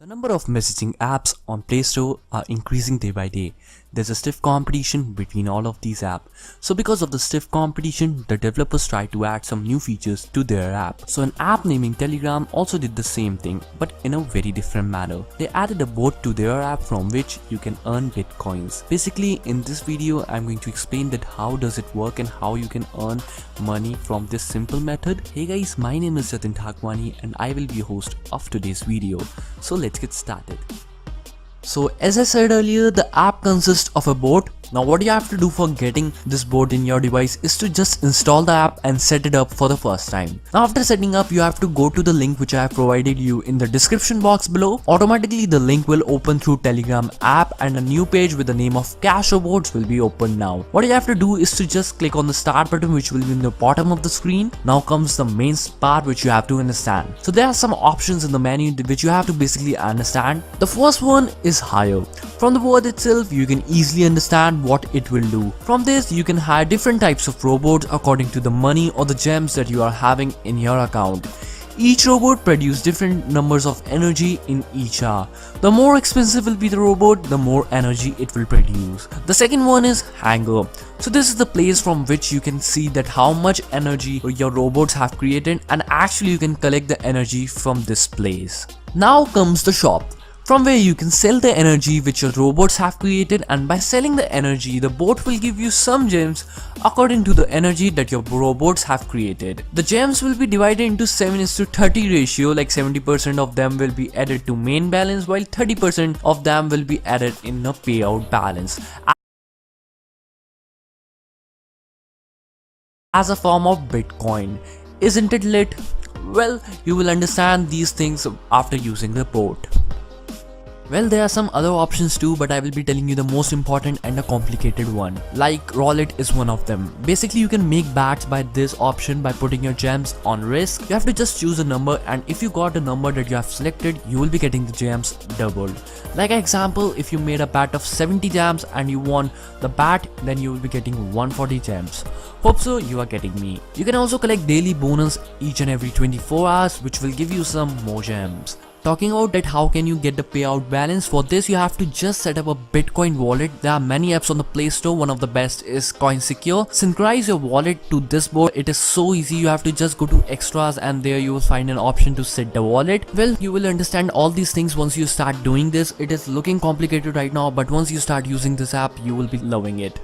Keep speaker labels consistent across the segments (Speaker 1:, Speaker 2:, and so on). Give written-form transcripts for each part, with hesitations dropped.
Speaker 1: The number of messaging apps on Play Store are increasing day by day. There's a stiff competition between all of these apps. So because of the stiff competition, the developers try to add some new features to their app. So an app naming Telegram also did the same thing, but in a very different manner. They added a bot to their app from which you can earn bitcoins. Basically, in this video, I'm going to explain that how does it work and how you can earn money from this simple method. Hey guys, my name is Jatin Thakwani and I will be your host of today's video. So let's get started. So as I said earlier, the app consists of a bot. Now what you have to do for getting this bot in your device is to just install the app and set it up for the first time. Now after setting up, you have to go to the link which I have provided you in the description box below. Automatically the link will open through Telegram app and a new page with the name of Cash Robots will be opened now. What you have to do is to just click on the start button which will be in the bottom of the screen. Now comes the main part which you have to understand. So there are some options in the menu which you have to basically understand. The first one is hire. From the word itself, you can easily understand what it will do. From this, you can hire different types of robots according to the money or the gems that you are having in your account. Each robot produces different numbers of energy in each hour. The more expensive will be the robot, the more energy it will produce. The second one is hangar. So this is the place from which you can see that how much energy your robots have created, and actually you can collect the energy from this place. Now comes the shop, from where you can sell the energy which your robots have created, and by selling the energy, the bot will give you some gems according to the energy that your robots have created. The gems will be divided into 7:30 ratio, like 70% of them will be added to main balance while 30% of them will be added in a payout balance as a form of Bitcoin. Isn't it lit? Well, you will understand these things after using the bot. Well, there are some other options too, but I will be telling you the most important and a complicated one. Like Roulette is one of them. Basically, you can make bets by this option by putting your gems on risk. You have to just choose a number, and if you got a number that you have selected, you will be getting the gems doubled. Like an example, if you made a bet of 70 gems and you won the bet, then you will be getting 140 gems. Hope so you are getting me. You can also collect daily bonus each and every 24 hours, which will give you some more gems. Talking about that, how can you get the payout balance? For this, you have to just set up a Bitcoin wallet. There are many apps on the Play Store. One of the best is CoinSecure. Synchronize your wallet to this bot. It is so easy. You have to just go to extras and there you will find an option to set the wallet. Well, you will understand all these things once you start doing this. It is looking complicated right now, but once you start using this app, you will be loving it.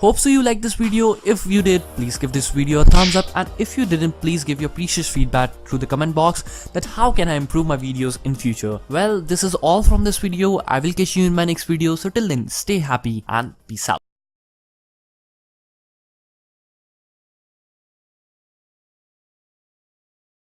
Speaker 1: Hope so you liked this video. If you did, please give this video a thumbs up, and if you didn't, please give your precious feedback through the comment box that how can I improve my videos in future. Well, this is all from this video. I will catch you in my next video. So till then, stay happy and peace out.